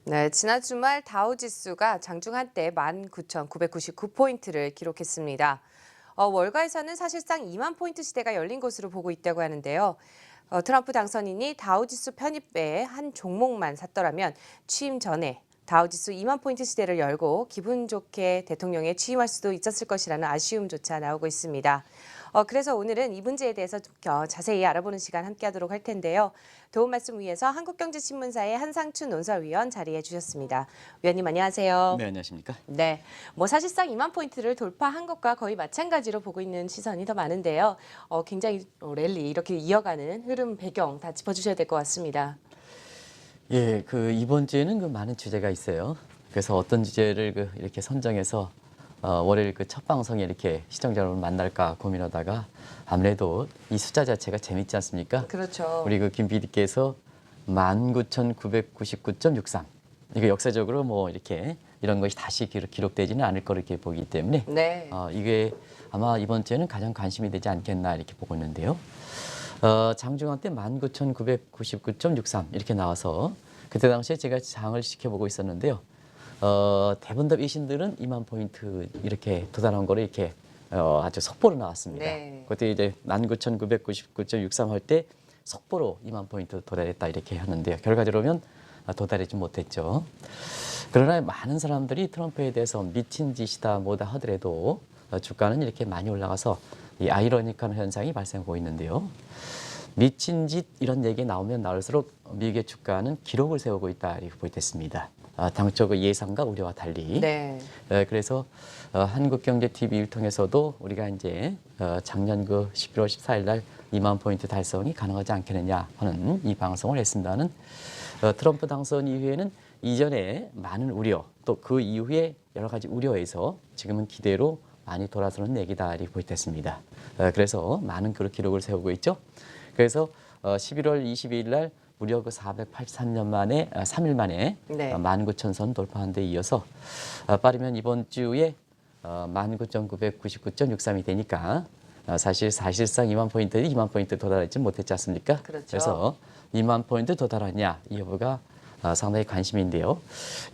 네, 지난 주말 다우지수가 장중 한때 19,999포인트를 기록했습니다. 월가에서는 사실상 2만 포인트 시대가 열린 것으로 보고 있다고 하는데요. 트럼프 당선인이 다우지수 편입 외에 한 종목만 샀더라면 취임 전에 다우지수 2만 포인트 시대를 열고 기분 좋게 대통령에 취임할 수도 있었을 것이라는 아쉬움조차 나오고 있습니다. 그래서 오늘은 이 문제에 대해서 좀 자세히 알아보는 시간 함께하도록 할 텐데요. 도움 말씀 위해서 한국경제신문사의 한상춘 논설위원 자리해 주셨습니다. 위원님 안녕하세요. 네, 안녕하십니까? 네, 사실상 2만 포인트를 돌파한 것과 거의 마찬가지로 보고 있는 시선이 더 많은데요. 굉장히 랠리 이렇게 이어가는 흐름 배경 다 짚어주셔야 될 것 같습니다. 예, 이번 주에는 많은 주제가 있어요. 그래서 어떤 주제를 이렇게 선정해서 월요일 첫 방송에 이렇게 시청자 여러분 만날까 고민하다가 아무래도 이 숫자 자체가 재밌지 않습니까? 그렇죠. 우리 김 PD께서 19,999.63. 이거 역사적으로 이렇게 이런 것이 다시 기록되지는 않을 거로 이렇게 보기 때문에 네. 이게 아마 이번 주에는 가장 관심이 되지 않겠나 이렇게 보고 있는데요. 장중한 때 19,999.63 이렇게 나와서 그때 당시에 제가 장을 지켜보고 있었는데요. 대부분 이신들은 2만 포인트 이렇게 도달한 거를 이렇게 아주 속보로 나왔습니다. 네. 그때 이제 19,999.63 할 때 속보로 2만 포인트 도달했다 이렇게 하는데요. 결과적으로는 도달하지 못했죠. 그러나 많은 사람들이 트럼프에 대해서 미친 짓이다 뭐다 하더라도 주가는 이렇게 많이 올라가서 이 아이러니컬한 현상이 발생하고 있는데요. 미친 짓 이런 얘기 나오면 나올수록 미국의 주가는 기록을 세우고 있다 이렇게 보겠습니다. 당초 예상과 우려와 달리. 네. 그래서 한국경제TV를 통해서도 우리가 이제 작년 11월 14일 날 2만 포인트 달성이 가능하지 않겠느냐 하는 이 방송을 했습니다는 트럼프 당선 이후에는 이전에 많은 우려 또 그 이후에 여러 가지 우려에서 지금은 기대로 많이 돌아서는 얘기다 이렇게 보겠습니다. 그래서 많은 기록을 세우고 있죠. 그래서 11월 22일 날 무려 483년 만에 3일 만에 네. 19,000선 돌파한 데 이어서 빠르면 이번 주에 19,999.63이 되니까 사실상 2만 포인트 도달하지 못했지 않습니까? 그렇죠. 그래서 2만 포인트 도달하냐 이 여부가 상당히 관심인데요.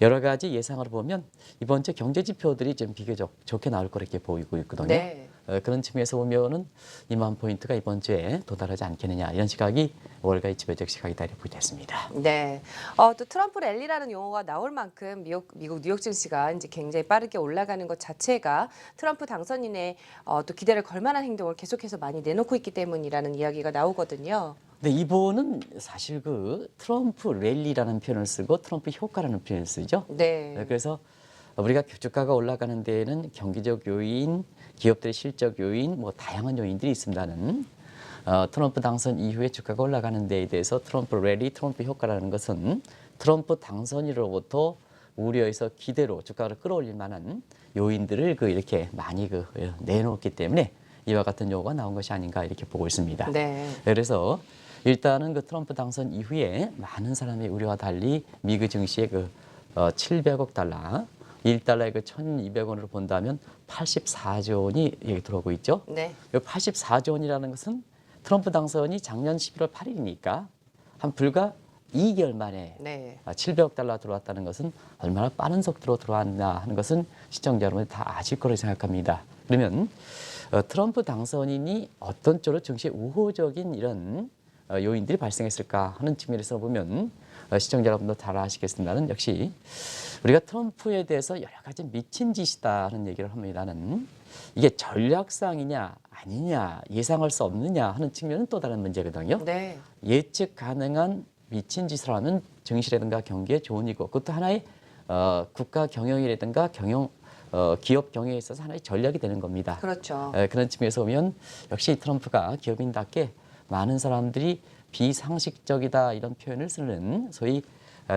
여러 가지 예상을 보면 이번 주 경제 지표들이 좀 비교적 좋게 나올 거로 이렇게 보이고 있거든요. 네. 그런 측면에서 보면은 2만 포인트가 이번 주에 도달하지 않겠느냐 이런 시각이 월가의 지배적 시각이다 이렇게 보겠습니다. 네. 또 트럼프 랠리라는 용어가 나올 만큼 미국 뉴욕 증시가 이제 굉장히 빠르게 올라가는 것 자체가 트럼프 당선인의 또 기대를 걸 만한 행동을 계속해서 많이 내놓고 있기 때문이라는 이야기가 나오거든요. 근데 이번은 사실 트럼프 랠리라는 표현을 쓰고 트럼프 효과라는 표현을 쓰죠. 네. 그래서 우리가 주가가 올라가는 데에는 경기적 요인, 기업들의 실적 요인, 다양한 요인들이 있습니다는 트럼프 당선 이후에 주가가 올라가는 데에 대해서 트럼프 랠리, 트럼프 효과라는 것은 트럼프 당선인으로부터 우려해서 기대로 주가를 끌어올릴 만한 요인들을 이렇게 많이 내놓았기 때문에 이와 같은 용어가 나온 것이 아닌가 이렇게 보고 있습니다. 네. 그래서 일단은 트럼프 당선 이후에 많은 사람의 우려와 달리 미국 증시의 700억 달러, 1달러에 1,200원으로 본다면 84조 원이 여기 들어오고 있죠. 네. 84조 원이라는 것은 트럼프 당선이 작년 11월 8일이니까 한 불과 2개월 만에 네. 700억 달러 들어왔다는 것은 얼마나 빠른 속도로 들어왔나 하는 것은 시청자 여러분이 다 아실 거라고 생각합니다. 그러면 트럼프 당선인이 어떤 쪽으로 증시에 우호적인 이런 요인들이 발생했을까 하는 측면에서 보면 시청자 여러분도 잘 아시겠습니다는 역시 우리가 트럼프에 대해서 여러 가지 미친 짓이다 하는 얘기를 합니다는 이게 전략상이냐 아니냐 예상할 수 없느냐 하는 측면은 또 다른 문제거든요. 네. 예측 가능한 미친 짓을 하면 증시라든가 경기에 좋은 이고 그것도 하나의 국가 경영이라든가 기업 경영에 있어서 하나의 전략이 되는 겁니다. 그렇죠. 그런 측면에서 보면 역시 트럼프가 기업인답게 많은 사람들이 비상식적이다 이런 표현을 쓰는 소위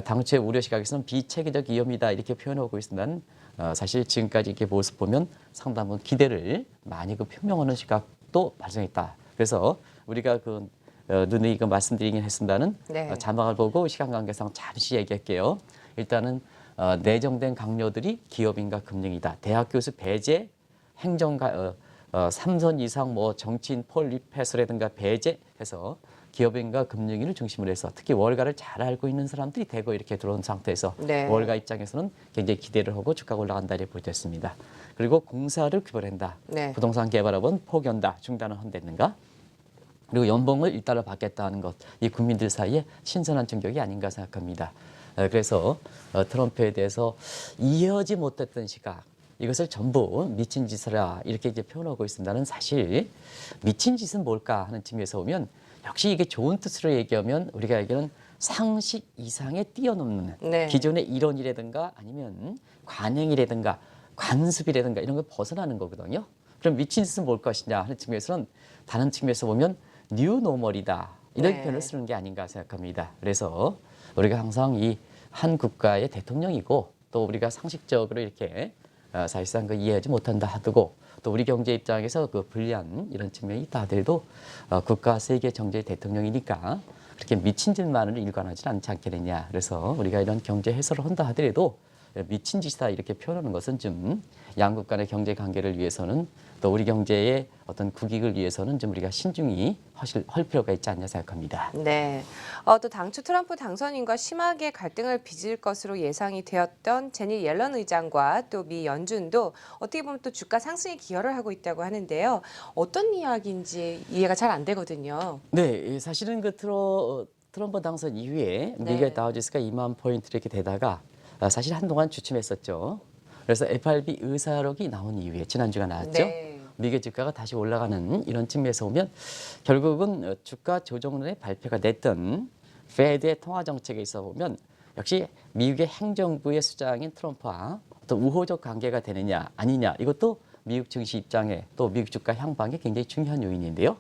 당초의 우려 시각에서는 비체계적 위험이다 이렇게 표현하고 있으면 사실 지금까지 이렇게 모습 보면 상당한 기대를 많이 표명하는 시각도 발생했다. 그래서 우리가 누누이 말씀드리긴 했습니다는 네. 자막을 보고 시간 관계상 잠시 얘기할게요. 일단은 내정된 강요들이 기업인과 금융이다. 대학 교수 배제, 삼선 이상 뭐 정치인 폴립 해소라든가 배제해서 기업인과 금융인을 중심으로 해서 특히 월가를 잘 알고 있는 사람들이 대거 이렇게 들어온 상태에서 네. 월가 입장에서는 굉장히 기대를 하고 주가가 올라간다 이렇게 보여졌습니다. 그리고 공사를 규발한다. 네. 부동산 개발업은 포기한다. 중단을 한다든가. 그리고 연봉을 1달러 받겠다는 것. 이 국민들 사이에 신선한 충격이 아닌가 생각합니다. 그래서 트럼프에 대해서 이해하지 못했던 시각. 이것을 전부 미친 짓이라 이렇게 이제 표현하고 있습니다는 사실 미친 짓은 뭘까 하는 측면에서 보면 역시 이게 좋은 뜻으로 얘기하면 우리가 얘기하는 상식 이상에 뛰어넘는 네. 기존의 이론이라든가 아니면 관행이라든가 관습이라든가 이런 걸 벗어나는 거거든요. 그럼 미친 짓은 뭘 것이냐 하는 측면에서는 다른 측면에서 보면 뉴노멀이다 이런 네. 표현을 쓰는 게 아닌가 생각합니다. 그래서 우리가 항상 이 한 국가의 대통령이고 또 우리가 상식적으로 이렇게 사실상 그 이해하지 못한다 하고 또 우리 경제 입장에서 그 불리한 이런 측면이 있다 하더라도 국가 세계 정제 대통령이니까 그렇게 미친 짓만을 일관하지 않지 않겠느냐. 그래서 우리가 이런 경제 해설을 한다 하더라도 미친 짓이다 이렇게 표현하는 것은 좀 양국 간의 경제 관계를 위해서는 또 우리 경제의 어떤 국익을 위해서는 좀 우리가 신중히 할 필요가 있지 않냐 생각합니다. 네. 또 당초 트럼프 당선인과 심하게 갈등을 빚을 것으로 예상이 되었던 제닛 옐런 의장과 또 미 연준도 어떻게 보면 또 주가 상승에 기여를 하고 있다고 하는데요. 어떤 이야기인지 이해가 잘 안 되거든요. 네, 사실은 그 트럼프 당선 이후에 네. 미국의 다우지수가 2만 포인트 이렇게 되다가 사실 한동안 주춤했었죠. 그래서 FRB 의사록이 나온 이후에 지난주가 나왔죠. 네. 미국의 주가가 다시 올라가는 이런 측면에서 보면 결국은 주가 조정론의 발표가 냈던 페드의 통화 정책에 있어 보면 역시 미국의 행정부의 수장인 트럼프와 또 우호적 관계가 되느냐 아니냐 이것도 미국 증시 입장에 또 미국 주가 향방에 굉장히 중요한 요인인데요.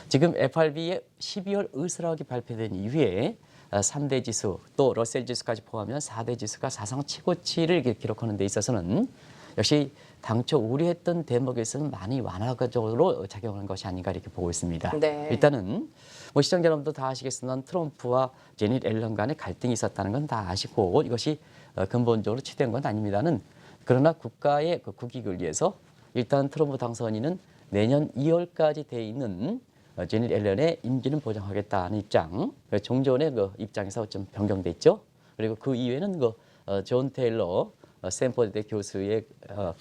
지금 FRB의 12월 의사록이 발표된 이후에 3대 지수 또 러셀 지수까지 포함하면 4대 지수가 사상 최고치를 기록하는 데 있어서는 역시 당초 우려했던 대목에서는 많이 완화적으로 작용한 것이 아닌가 이렇게 보고 있습니다. 네. 일단은 뭐 시청자 여러분도 다 아시겠지만 트럼프와 제닛 옐런 간의 갈등이 있었다는 건 다 아시고 이것이 근본적으로 취된 건 아닙니다는 그러나 국가의 그 국익을 위해서 일단 트럼프 당선인은 내년 2월까지 돼 있는 제닛 옐런의 임기는 보장하겠다는 입장, 종전의 그 입장에서 좀 변경돼 있죠. 그리고 그 이외에는 존 테일러 스탠포드 교수의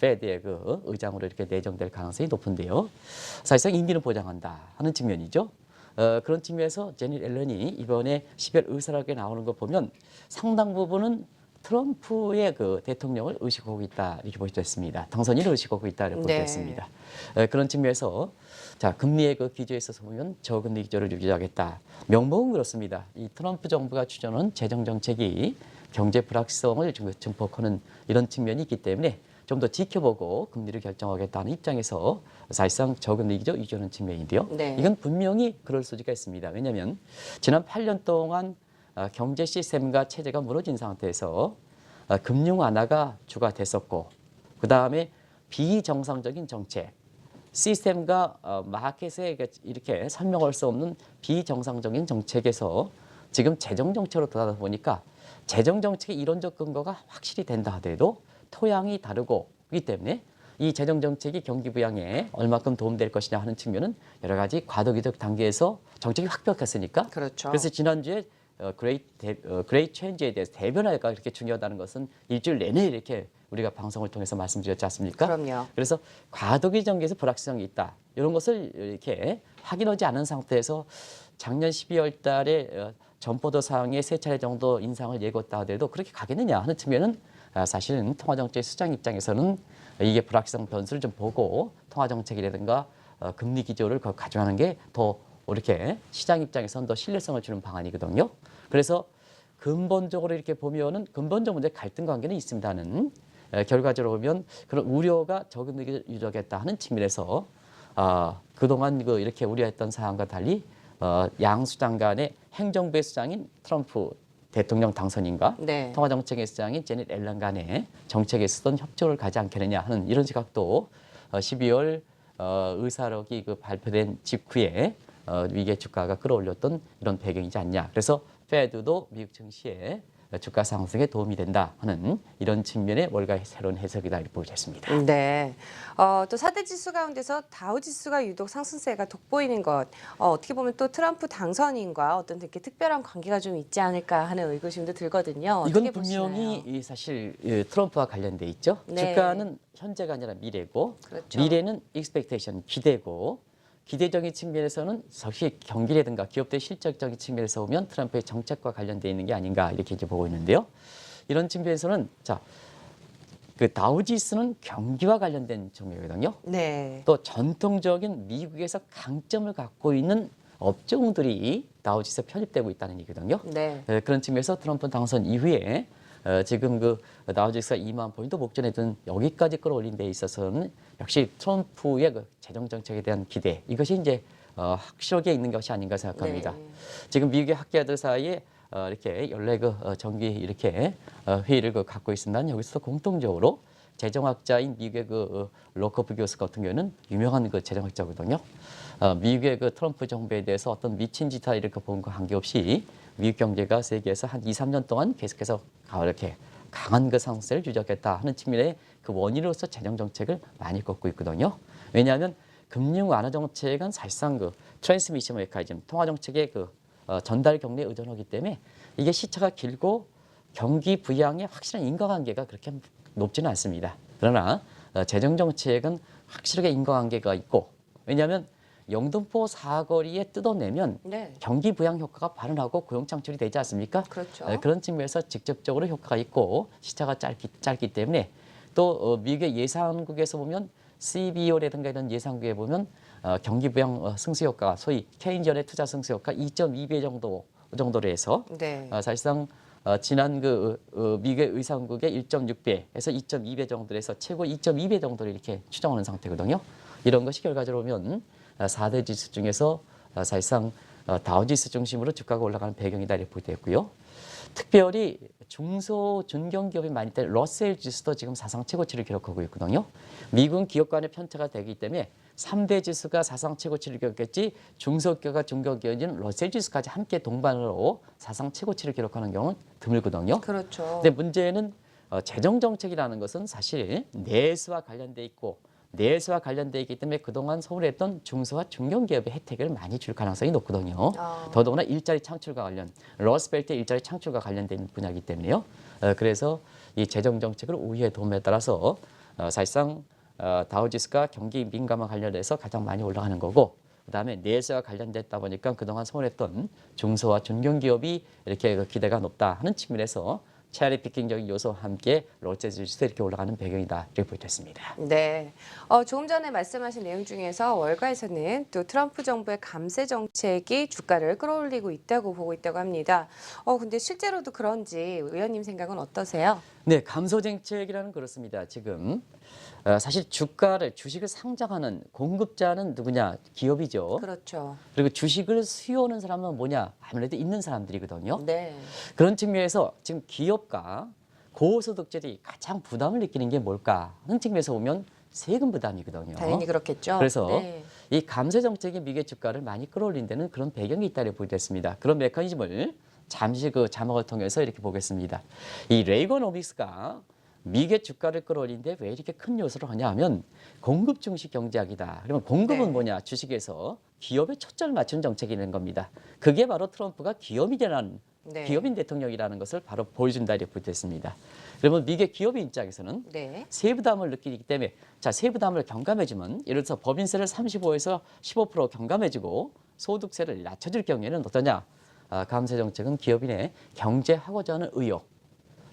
페드의 그 의장으로 이렇게 내정될 가능성이 높은데요. 사실상 임기는 보장한다 하는 측면이죠. 그런 측면에서 제닛 옐런이 이번에 10월 의사록에 나오는 거 보면 상당 부분은 트럼프의 그 대통령을 의식하고 있다 이렇게 볼 수 있습니다. 당선인을 의식하고 있다 이렇게 볼 수 네. 있습니다. 그런 측면에서 자 금리의 그 기조에 있어서 보면 저금리 기조를 유지하겠다. 명목은 그렇습니다. 이 트럼프 정부가 추진하는 재정 정책이 경제 불확실성을 증폭하는 이런 측면이 있기 때문에 좀 더 지켜보고 금리를 결정하겠다는 입장에서 사실상 저금리 기조 유지하는 측면인데요. 네. 이건 분명히 그럴 소지가 있습니다. 왜냐하면 지난 8년 동안 경제 시스템과 체제가 무너진 상태에서 금융 완화가 주가 됐었고 그 다음에 비정상적인 정책, 시스템과 마켓에 이렇게 설명할 수 없는 비정상적인 정책에서 지금 재정 정책으로 돌아다 보니까 재정 정책의 이론적 근거가 확실히 된다 하더라도 토양이 다르고 그렇기 때문에 이 재정 정책이 경기 부양에 얼마큼 도움될 것이냐 하는 측면은 여러 가지 과도기적 단계에서 정책이 확 바뀌었으니까 그렇죠. 그래서 지난주에 그레이트 체인지에 대해서 대변화가 그렇게 중요하다는 것은 일주일 내내 이렇게 우리가 방송을 통해서 말씀드렸지 않습니까? 그럼요. 그래서 과도기 전개에서 불확실성이 있다. 이런 것을 이렇게 확인하지 않은 상태에서 작년 12월 달에 전포도 사항에 3차례 정도 인상을 예고했다 하더라도 그렇게 가겠느냐 하는 측면은 사실은 통화정책 수장 입장에서는 이게 불확실성 변수를 좀 보고 통화정책이라든가 금리 기조를 가져가는 게 더 이렇게 시장 입장에서는 더 신뢰성을 주는 방안이거든요. 그래서 근본적으로 이렇게 보면은 근본적 문제 갈등 관계는 있습니다는 결과적으로 보면 그런 우려가 저금리를 유지하겠다 하는 측면에서 그동안 이렇게 우려했던 사항과 달리 양 수장 간의 행정부의 수장인 트럼프 대통령 당선인과 네. 통화정책의 수장인 제닛 옐런 간의 정책에 있었던 협조를 가지 않겠느냐 하는 이런 시각도 12월 의사록이 발표된 직후에 위계 주가가 끌어올렸던 이런 배경이지 않냐. 그래서 페드도 미국 증시에 주가 상승에 도움이 된다 하는 이런 측면의 월가의 새로운 해석이다 이렇게 보겠습니다. 네. 또 4대 지수 가운데서 다우 지수가 유독 상승세가 돋보이는 것, 어떻게 보면 또 트럼프 당선인과 어떤 되게 특별한 관계가 좀 있지 않을까 하는 의구심도 들거든요. 이건 어떻게 분명히 보시나요? 사실 트럼프와 관련돼 있죠. 네. 주가는 현재가 아니라 미래고 그렇죠. 미래는 expectation, 기대고 기대적인 측면에서는 역시 경기라든가 기업들 실적적인 측면에서 보면 트럼프의 정책과 관련돼 있는 게 아닌가 이렇게 이제 보고 있는데요. 이런 측면에서는 자, 그 다우지수는 경기와 관련된 종목이거든요. 네. 또 전통적인 미국에서 강점을 갖고 있는 업종들이 다우지수에 편입되고 있다는 얘기거든요. 네. 그런 측면에서 트럼프 당선 이후에 지금 그 다우지수가 2만 포인트 목전에든 여기까지 끌어올린 데 있어서는 역시 트럼프의 그 재정 정책에 대한 기대 이것이 이제 확실하게 있는 것이 아닌가 생각합니다. 네. 지금 미국의 학계자들 사이에 이렇게 연례 정기 이렇게 회의를 갖고 있습니다. 여기서 공통적으로 재정학자인 미국의 로커프 교수 같은 경우는 유명한 재정학자거든요. 미국의 트럼프 정부에 대해서 어떤 미친 짓이다 이렇게 본 거 관계없이 미국 경제가 세계에서 한 2, 3년 동안 계속해서 이렇게 강한 상승세를 유지하겠다 하는 측면의 그 원인으로서 재정 정책을 많이 걷고 있거든요. 왜냐하면 금융 완화 정책은 사실상 트랜스미션 메커니즘 통화 정책의 전달 경로에 의존하기 때문에 이게 시차가 길고 경기 부양에 확실한 인과관계가 그렇게 높지는 않습니다. 그러나 재정 정책은 확실하게 인과관계가 있고 왜냐하면 영등포 사거리에 뜯어내면 네. 경기 부양 효과가 발현하고 고용 창출이 되지 않습니까? 그렇죠. 그런 측면에서 직접적으로 효과가 있고 시차가 짧기 때문에 또 미국의 예상국에서 보면 CBO라든가 이런 예상국에 보면 경기 부양 승수 효과가 소위 케인즈연의 투자 승수 효과 2.2배 정도로 해서 네. 사실상 지난 미국의 의상국의 1.6배에서 2.2배 정도로 해서 최고 2.2배 정도로 이렇게 추정하는 상태거든요. 이런 것이 결과적으로 보면 4대 지수 중에서 사실상 다우지수 중심으로 주가가 올라가는 배경이다 이렇게 보고있고요. 특별히 중소 중견기업이 많이 있는 러셀 지수도 지금 사상 최고치를 기록하고 있거든요. 미국 기업 간의 편차가 되기 때문에 3대 지수가 사상 최고치를 기록했지 중소기업과 중견기업은 러셀 지수까지 함께 동반으로 사상 최고치를 기록하는 경우는 드물거든요. 그렇죠. 근데 문제는 재정 정책이라는 것은 사실 내수와 관련돼 있고 내수와 관련돼 있기 때문에 그동안 소홀했던 중소와 중견기업의 혜택을 많이 줄 가능성이 높거든요. 더더구나 일자리 창출과 관련, 러스트벨트의 일자리 창출과 관련된 분야이기 때문에요. 그래서 이 재정 정책을 우위에 도움에 따라서 사실상 다우지수가 경기 민감화 관련해서 가장 많이 올라가는 거고 그다음에 내수와 관련됐다 보니까 그동안 소홀했던 중소와 중견기업이 이렇게 기대가 높다 하는 측면에서 체리 피킹적인 요소와 함께 롯데 지수도 이렇게 올라가는 배경이다 이렇게 보여졌습니다. 네. 조금 전에 말씀하신 내용 중에서 월가에서는 또 트럼프 정부의 감세 정책이 주가를 끌어올리고 있다고 보고 있다고 합니다. 근데 실제로도 그런지 의원님 생각은 어떠세요? 네, 감소 정책이라는 그렇습니다. 지금 사실 주식을 상장하는 공급자는 누구냐? 기업이죠. 그렇죠. 그리고 주식을 수요하는 사람은 뭐냐? 아무래도 있는 사람들이거든요. 네. 그런 측면에서 지금 기업과 고소득자들이 가장 부담을 느끼는 게 뭘까 하는 측면에서 보면 세금 부담이거든요. 당연히 그렇겠죠. 그래서 네. 이 감세 정책이 미국의 주가를 많이 끌어올린 데는 그런 배경이 있다고 보겠습니다. 그런 메커니즘을 잠시 자막을 통해서 이렇게 보겠습니다. 이 레이거노믹스가 미국의 주가를 끌어올리는데 왜 이렇게 큰 요소를 하냐 하면 공급 중심 경제학이다. 그러면 공급은 네. 뭐냐? 주식에서 기업에 초점을 맞춘 정책이 있는 겁니다. 그게 바로 트럼프가 기업인이라는 네. 기업인 대통령이라는 것을 바로 보여준다 이렇게 보였습니다. 그러면 미국의 기업인 입장에서는 네. 세부담을 느끼기 때문에 자 세부담을 경감해주면 예를 들어서 법인세를 35에서 15% 경감해주고 소득세를 낮춰줄 경우에는 어떠냐? 감세 정책은 기업인의 경제하고자 하는 의욕.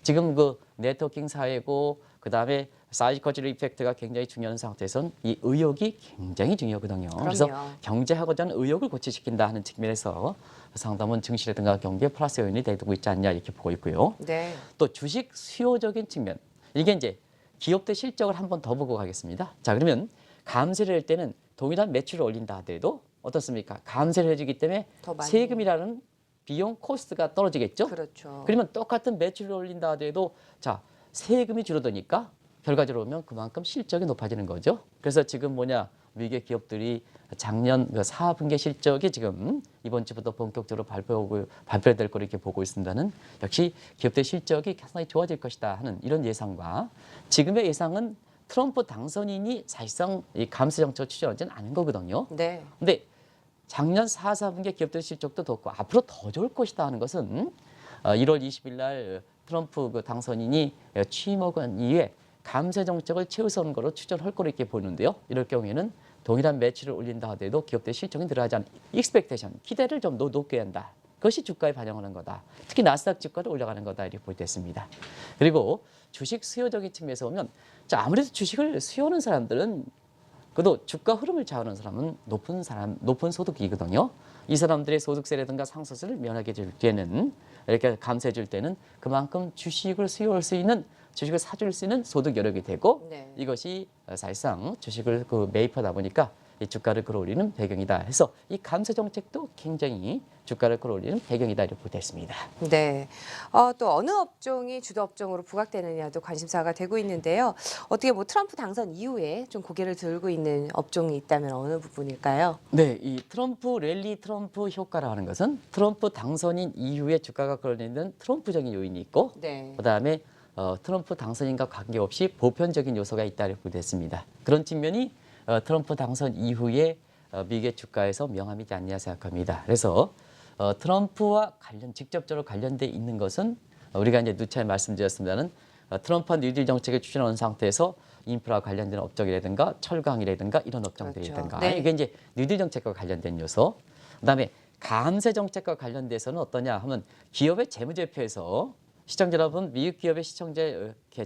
지금 네트워킹 사회고 그다음에 사이코컬 이펙트가 굉장히 중요한 상태에서는 이 의욕이 굉장히 중요하거든요. 그래서 경제하고자 하는 의욕을 고취시킨다 하는 측면에서 상담은 증시라든가 경기에 플러스 요인이 되고 있지 않냐 이렇게 보고 있고요. 네. 또 주식 수요적인 측면 이게 이제 기업들 실적을 한 번 더 보고 가겠습니다. 자 그러면 감세를 할 때는 동일한 매출을 올린다 하더라도 어떻습니까? 감세를 해주기 때문에 더 많이. 세금이라는 비용 코스트가 떨어지겠죠. 그렇죠. 그러면 똑같은 매출을 올린다 하더라도 자 세금이 줄어드니까 결과적으로 보면 그만큼 실적이 높아지는 거죠. 그래서 지금 뭐냐 미국의 기업들이 작년 4분기 실적이 지금 이번 주부터 본격적으로 발표될 거로 이렇게 보고 있습니다는 역시 기업들 실적이 상당히 좋아질 것이다 하는 이런 예상과 지금의 예상은 트럼프 당선인이 사실상 이 감세 정책을 추진하지는 않은 거거든요. 네. 근데 작년 4분기 기업들 실적도 좋고 앞으로 더 좋을 것이다 하는 것은 1월 20일 날 트럼프 당선인이 취임하고 난 이후에 감세 정책을 최우선으로 추진할 거로 이렇게 보는데요. 이럴 경우에는 동일한 매출을 올린다 하더라도 기업들 실적이 늘어나지 않은 익스펙테이션, 기대를 좀 높게 한다. 그것이 주가에 반영하는 거다. 특히 나스닥 주가도 올라가는 거다 이렇게 볼 때 있습니다. 그리고 주식 수요적인 측면에서 보면 아무래도 주식을 수요하는 사람들은 그래도 주가 흐름을 좌우하는 사람은 높은 소득이거든요. 이 사람들의 소득세라든가 상속세를 면하게 줄 때는 이렇게 감세해 줄 때는 그만큼 주식을 수요할 수 있는 주식을 사줄 수 있는 소득 여력이 되고 네. 이것이 사실상 주식을 매입하다 보니까 이 주가를 끌어올리는 배경이다 해서 이 감세 정책도 굉장히 주가를 끌어올리는 배경이다 이렇게 볼 때 있습니다. 네. 또 어느 업종이 주도 업종으로 부각되느냐도 관심사가 되고 있는데요. 어떻게 뭐 트럼프 당선 이후에 좀 고개를 들고 있는 업종이 있다면 어느 부분일까요? 네, 이 트럼프 효과라 하는 것은 트럼프 당선인 이후에 주가가 끌어올리는 트럼프적인 요인이 있고 네. 그다음에 트럼프 당선인과 관계없이 보편적인 요소가 있다고 보겠습니다. 그런 측면이 트럼프 당선 이후에 미국의 주가에서 명암이지 않냐 생각합니다. 그래서 트럼프와 직접적으로 관련돼 있는 것은 우리가 이제 누차례 말씀드렸습니다는 트럼프와 뉴딜 정책을 추진하는 상태에서 인프라 관련된 업종이라든가 철강이라든가 이런 업종들이라든가 그렇죠. 네. 이게 이제 뉴딜 정책과 관련된 요소. 그다음에 감세 정책과 관련돼서는 어떠냐 하면 기업의 재무제표에서 시청자 여러분, 미국 기업의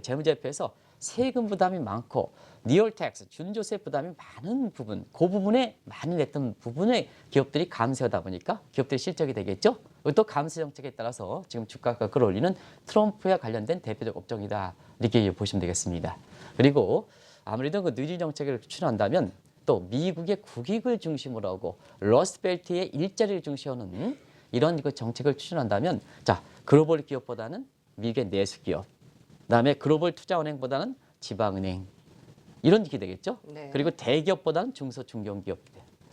재무제표에서 세금 부담이 많고 리얼 텍스, 준조세 부담이 많은 부분, 그 부분에 많이 냈던 부분에 기업들이 감세하다 보니까 기업들의 실적이 되겠죠. 또 감세 정책에 따라서 지금 주가가 끌어올리는 트럼프와 관련된 대표적 업종이다. 이렇게 보시면 되겠습니다. 그리고 아무래도 그 뉴딜 정책을 추진한다면 또 미국의 국익을 중심으로 하고 러스트벨트의 일자리를 중시하는 이런 그 정책을 추진한다면 자, 글로벌 기업보다는 미국의 내수 기업, 그다음에 글로벌 투자은행보다는 지방은행 이런 게 되겠죠. 네. 그리고 대기업보다는 중소중견기업.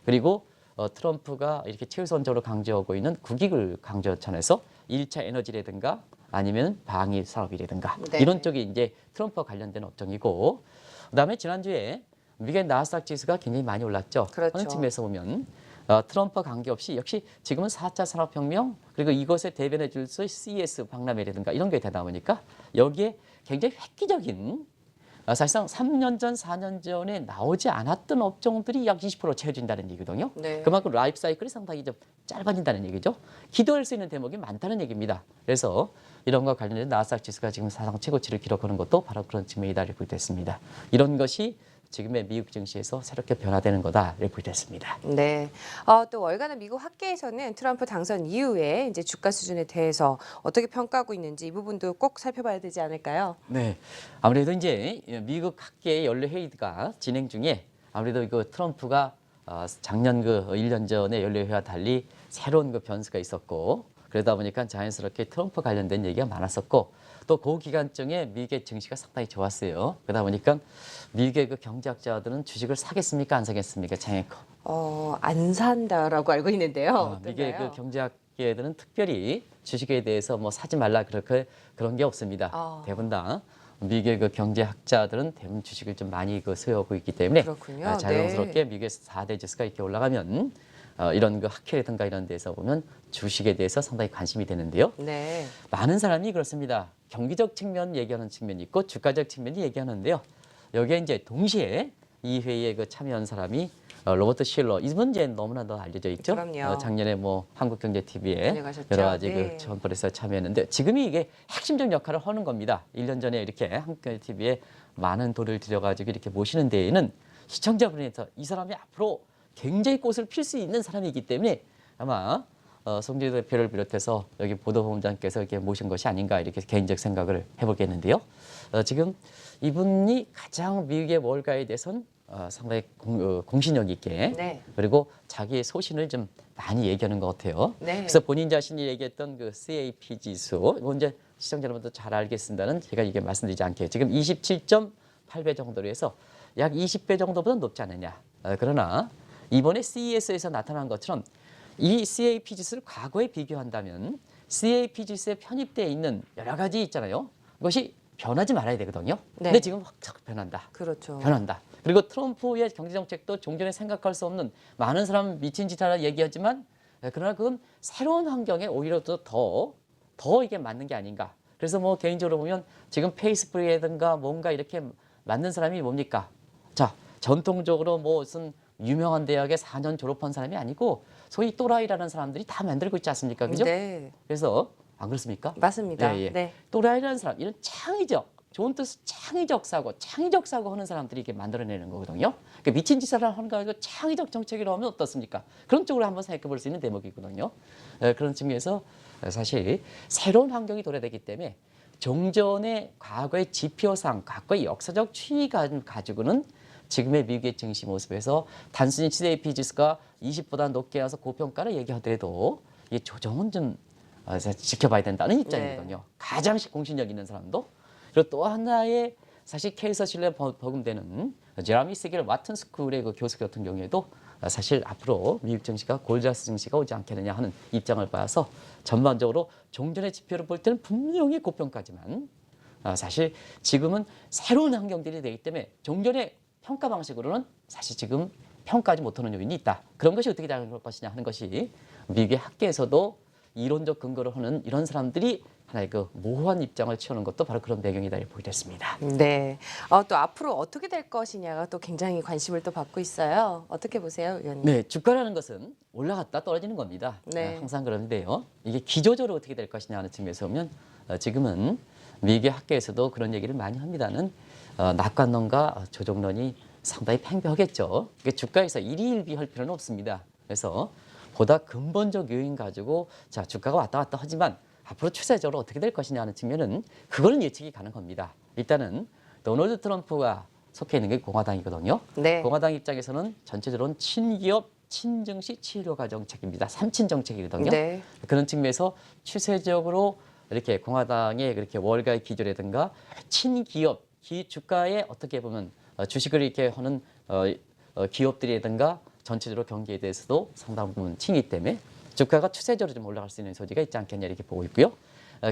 그리고 트럼프가 이렇게 최우선적으로 강조하고 있는 국익을 강조천에서 1차 에너지라든가 아니면 방위 산업이라든가 네. 이런 쪽이 이제 트럼프와 관련된 업종이고 그다음에 지난주에 미국의 나스닥 지수가 굉장히 많이 올랐죠. 그렇죠. 어느 측면에서 보면 트럼프와 관계없이 역시 지금은 4차 산업혁명 그리고 이것에 대변해 줄 수 CES 박람회라든가 이런 게 되다 보니까 여기에 굉장히 획기적인 사실상 3년 전, 4년 전에 나오지 않았던 업종들이 약 20% 채워진다는 얘기거든요. 네. 그만큼 라이프 사이클이 상당히 좀 짧아진다는 얘기죠. 기도할 수 있는 대목이 많다는 얘기입니다. 그래서 이런 것과 관련된 나스닥 지수가 지금 사상 최고치를 기록하는 것도 바로 그런 측면이다 이렇게 됐습니다. 이런 것이 지금의 미국 증시에서 새롭게 변화되는 거다 이렇게 됐습니다. 네. 또 월간의 미국 학계에서는 트럼프 당선 이후에 이제 주가 수준에 대해서 어떻게 평가하고 있는지 이 부분도 꼭 살펴봐야 되지 않을까요? 네, 아무래도 이제 미국 학계 연례 회의가 진행 중에 아무래도 그 트럼프가 작년 1년 전에 연례 회의와 달리 새로운 변수가 있었고 그러다 보니까 자연스럽게 트럼프 관련된 얘기가 많았었고 또 그 기간 중에 미국의 증시가 상당히 좋았어요. 그러다 보니까 미국의 경제학자들은 주식을 사겠습니까 안 사겠습니까 장애코. 안 산다라고 알고 있는데요. 미국의 어떤가요? 경제학계들은 특별히 주식에 대해서 뭐 사지 말라 그런 게 없습니다. 대부분 다 미국의 경제학자들은 대부분 주식을 좀 많이 소유하고 있기 때문에 그렇군요. 자연스럽게 네. 미국의 4대 지수가 이렇게 올라가면 이런 학회라든가 이런 데서 보면 주식에 대해서 상당히 관심이 되는데요. 네. 많은 사람이 그렇습니다. 경기적 측면 얘기하는 측면이 있고 주가적 측면이 얘기하는데요. 여기에 이제 동시에 이 회의에 참여한 사람이 로버트 실러 이분 이제 너무나도 알려져 있죠. 그럼요. 작년에 뭐 한국경제TV에 다녀가셨죠? 여러 가지 네. 컨퍼런스에 참여했는데 지금이 이게 핵심적 역할을 하는 겁니다. 1년 전에 이렇게 한국경제TV에 많은 돈을 들여가지고 이렇게 모시는 데에는 시청자분에서 이 사람이 앞으로 굉장히 꽃을 필 수 있는 사람이기 때문에 아마 송재 대표를 비롯해서 여기 보도본부장께서 이렇게 모신 것이 아닌가 이렇게 개인적 생각을 해보겠는데요. 지금 이분이 가장 미국의 월가에 대해서는 상당히 공신력 있게 네. 그리고 자기의 소신을 좀 많이 얘기하는 것 같아요. 네. 그래서 본인 자신이 얘기했던 CAP 지수 이거 이제 시청자 여러분도 잘 알겠습니다는 제가 이게 말씀드리지 않게 지금 27.8배 정도로 해서 약 20배 정도보다 높지 않느냐. 그러나 이번에 CES에서 나타난 것처럼 이 CAP 지수를 과거에 비교한다면 CAP 지수에 편입되어 있는 여러 가지 있잖아요. 그것이 변하지 말아야 되거든요. 네. 근데 지금 확 변한다. 그렇죠. 변한다. 그리고 트럼프의 경제정책도 종전에 생각할 수 없는 많은 사람 미친 짓 하라 얘기하지만 그러나 그건 새로운 환경에 오히려 더 이게 맞는 게 아닌가. 그래서 뭐 개인적으로 보면 지금 페이스북이라든가 뭔가 이렇게 만든 사람이 뭡니까? 자, 전통적으로 뭐 무슨 유명한 대학에 4년 졸업한 사람이 아니고 소위 또라이라는 사람들이 다 만들고 있지 않습니까? 그죠? 네, 그래서 안 그렇습니까? 맞습니다. 예, 예. 네. 또라이라는 사람, 이런 창의적, 좋은 뜻 창의적 사고 하는 사람들이 이렇게 만들어내는 거거든요. 그러니까 미친 짓을 하는 거 아니고 창의적 정책이라고 하면 어떻습니까? 그런 쪽으로 한번 생각해 볼 수 있는 대목이거든요. 그런 측면에서 사실 새로운 환경이 도래되기 때문에 종전의 과거의 지표상, 과거의 역사적 추이가 가지고는 지금의 미국의 증시 모습에서 단순히 CAP 지수가 20보다 높게 와서 고평가를 얘기하더라도 이 조정은 좀 지켜봐야 된다는 입장이거든요. 네. 가장 공신력 있는 사람도. 그리고 또 하나의 사실 케이서 신뢰 버금되는 제라미 세겔 와튼 스쿨의 그 교수 같은 경우에도 사실 앞으로 미국 증시가 골드라스 증시가 오지 않겠느냐 하는 입장을 봐서 전반적으로 종전의 지표를 볼 때는 분명히 고평가지만 사실 지금은 새로운 환경들이 되기 때문에 종전의 평가 방식으로는 사실 지금 평가하지 못하는 요인이 있다. 그런 것이 어떻게 작용할 것이냐 하는 것이 미국의 학계에서도 이론적 근거를 하는 이런 사람들이 하나의 그 모호한 입장을 취하는 것도 바로 그런 배경이다 이렇게 보게 됐습니다. 네. 또 앞으로 어떻게 될 것이냐가 또 굉장히 관심을 또 받고 있어요. 어떻게 보세요, 의원님? 네, 주가라는 것은 올라갔다 떨어지는 겁니다. 네. 항상 그러는데요. 이게 기조적으로 어떻게 될 것이냐 하는 측면에서 보면 지금은 미국의 학계에서도 그런 얘기를 많이 합니다는 낙관론과 조정론이 상당히 팽배하겠죠. 그러니까 주가에서 일희일비할 필요는 없습니다. 그래서 보다 근본적 요인 가지고 자 주가가 왔다 갔다 하지만 앞으로 추세적으로 어떻게 될 것이냐 하는 측면은 그거는 예측이 가능합니다. 일단은 도널드 트럼프가 속해 있는 게 공화당이거든요. 네. 공화당 입장에서는 전체적으로는 친기업, 친증시, 친일요가 정책입니다. 삼친 정책이거든요. 네. 그런 측면에서 추세적으로 이렇게 공화당의 그렇게 월가의 기조라든가 친기업, 주가에 어떻게 보면 주식을 이렇게 하는 기업들이라든가 전체적으로 경기에 대해서도 상당 부분 칭이기 때문에 주가가 추세적으로 좀 올라갈 수 있는 소지가 있지 않겠냐 이렇게 보고 있고요.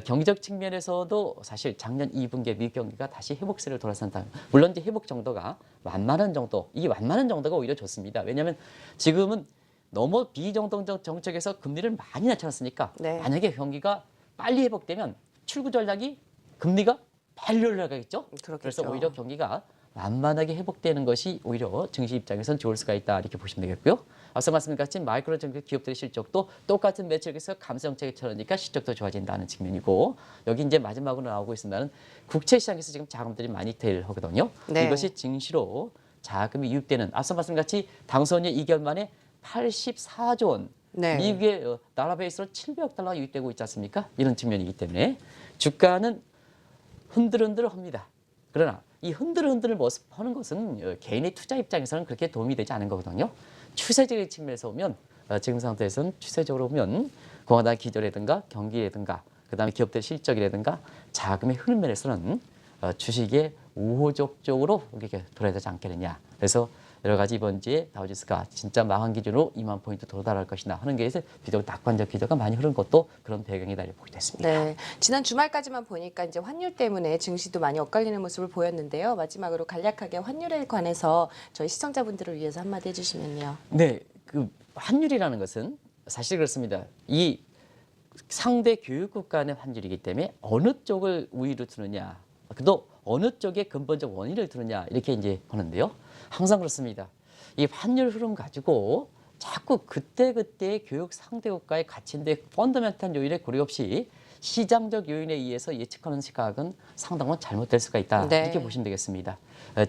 경제적 측면에서도 사실 작년 2분기에 미국 경기가 다시 회복세를 돌아선다. 물론 이제 회복 정도가 완만한 정도, 이 완만한 정도가 오히려 좋습니다. 왜냐하면 지금은 너무 비정동적 정책에서 금리를 많이 낮춰놨으니까 네. 만약에 경기가 빨리 회복되면 출구 전략이 금리가 빨리 올라가겠죠. 그렇겠죠. 그래서 오히려 경기가 완만하게 회복되는 것이 오히려 증시 입장에선 좋을 수가 있다 이렇게 보시면 되겠고요. 앞서 말씀드린 마이크로 정책 기업들의 실적도 똑같은 매출액에서 감세 정책이 처러니까 실적도 좋아진다는 측면이고 여기 이제 마지막으로 나오고 있습니다는 국채 시장에서 지금 자금들이 많이 대일하거든요. 네. 이것이 증시로 자금이 유입되는 앞서 말씀같이 당선이 2개월 만에 84조 원 네. 미국의 달러 베이스로 700억 달러가 유입되고 있지 않습니까? 이런 측면이기 때문에 주가는 흔들흔들합니다. 그러나 이 흔들흔들 모습 하는 것은 개인의 투자 입장에서는 그렇게 도움이 되지 않은 거거든요. 추세적인 측면에서 보면 지금 상태에서는 추세적으로 보면 공화당 기조라든가 경기라든가 그다음에 기업들 실적이라든가 자금의 흐름 면에서는 주식의 우호적 쪽으로 이렇게 돌아야 되지 않겠느냐. 그래서 여러 가지 이번 주에 다우지수가 진짜 마감 기준으로 2만 포인트 도달할 것이나 하는 게 비교적 낙관적 기조가 많이 흐른 것도 그런 배경이다 이렇게 보게 됐습니다. 네. 지난 주말까지만 보니까 이제 환율 때문에 증시도 많이 엇갈리는 모습을 보였는데요. 마지막으로 간략하게 환율에 관해서 저희 시청자분들을 위해서 한마디 해주시면요. 네, 그 환율이라는 것은 사실 그렇습니다. 이 상대 교육국 간의 환율이기 때문에 어느 쪽을 우위로 두느냐, 또 어느 쪽에 근본적 원인을 두느냐 이렇게 이제 하는데요. 항상 그렇습니다. 이 환율 흐름 가지고 자꾸 그때그때 교육 상대국가의 가치인데 펀더멘탈 요인의 고려 없이 시장적 요인에 의해서 예측하는 시각은 상당히 잘못될 수가 있다. 네. 이렇게 보시면 되겠습니다.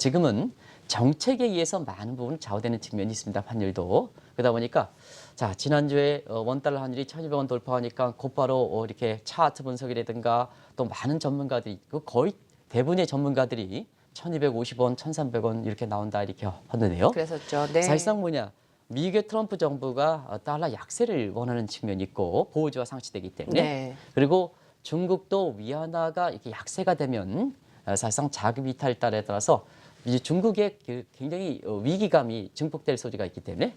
지금은 정책에 의해서 많은 부분 좌우되는 측면이 있습니다. 환율도. 그러다 보니까 자 지난주에 원달러 환율이 1,200원 돌파하니까 곧바로 이렇게 차트 분석이라든가 또 많은 전문가들이 거의 대부분의 전문가들이 1,250원, 1,300원 이렇게 나온다 이렇게 하는데요. 그랬었죠. 네. 사실상 뭐냐 미국의 트럼프 정부가 달러 약세를 원하는 측면이 있고 보호주가 상실되기 때문에 네. 그리고 중국도 위안화가 이렇게 약세가 되면 사실상 자금 이탈 달에 따라서 이제 중국의 굉장히 위기감이 증폭될 소지가 있기 때문에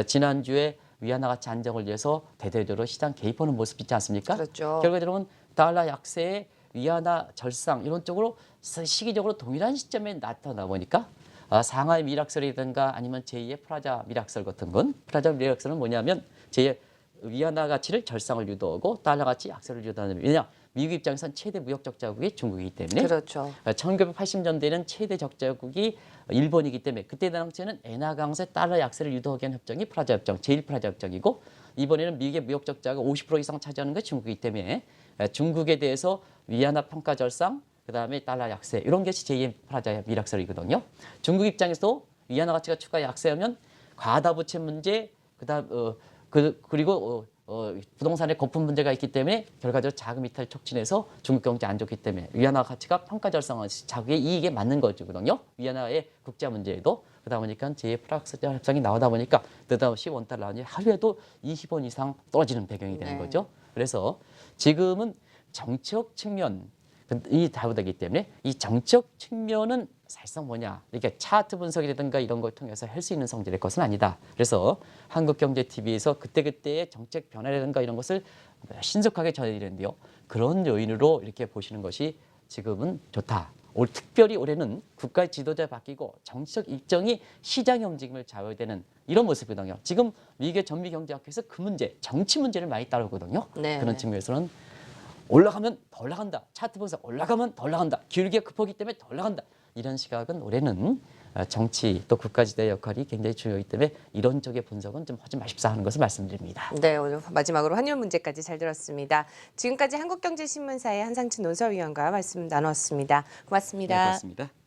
지난주에 위안화 가치 안정을 위해서 대대적으로 시장 개입하는 모습 있지 않습니까? 그렇죠. 결과적으로는 달러 약세에 위안화 절상 이런 쪽으로 시기적으로 동일한 시점에 나타나 보니까 상하이 미락설이든가 아니면 제2의 프라자 미락설 같은 건 프라자 미락설은 뭐냐면 제2의 위안화 가치를 절상을 유도하고 달러 가치 약세를 유도하는 왜냐 미국 입장에선 최대 무역 적자국이 중국이기 때문에 그렇죠. 1980년대에는 최대 적자국이 일본이기 때문에 그때 당시에는 엔화 강세 달러 약세를 유도하기 위한 협정이 프라자 협정, 제1프라자 협정이고 이번에는 미국의 무역 적자가 50% 이상 차지하는 것이 중국이기 때문에 중국에 대해서 위안화 평가 절상 그다음에 달러 약세 이런 것이 제2의 프라자 미락설이거든요. 중국 입장에서도 위안화 가치가 추가 약세하면 과다 부채 문제 그리고 부동산의 거품 문제가 있기 때문에 결과적으로 자금 이탈 촉진해서 중국 경제 안 좋기 때문에 위안화 가치가 평가 절상은 자국의 이익에 맞는 거거든요. 위안화의 국자 문제에도 그러다 보니까 제2의 프라자 협상이 나오다 보니까 느닷없이 원달러 원이 하루에도 20원 이상 떨어지는 배경이 되는 네. 거죠. 그래서 지금은 정치적 측면 이 다루되기 때문에 이 정치적 측면은 사실상 뭐냐 이렇게 차트 분석이라든가 이런 걸 통해서 할 수 있는 성질의 것은 아니다. 그래서 한국경제TV에서 그때그때의 정책 변화라든가 이런 것을 신속하게 전해드리는데요. 그런 요인으로 이렇게 보시는 것이 지금은 좋다. 특별히 올해는 국가 지도자 바뀌고 정치적 일정이 시장의 움직임을 좌우되는 이런 모습이거든요. 지금 미국의 전미경제학회에서 그 문제, 정치 문제를 많이 다루거든요. 네. 그런 측면에서는 올라가면 더 올라간다. 차트 분석 올라가면 더 올라간다. 기울기가 급하기 때문에 더 올라간다. 이런 시각은 올해는 정치 또 국가지도의 역할이 굉장히 중요하기 때문에 이런 쪽의 분석은 좀 하지 마십사 하는 것을 말씀드립니다. 네, 오늘 마지막으로 환율 문제까지 잘 들었습니다. 지금까지 한국경제신문사의 한상춘 논설위원과 말씀 나누었습니다. 고맙습니다. 네, 고맙습니다.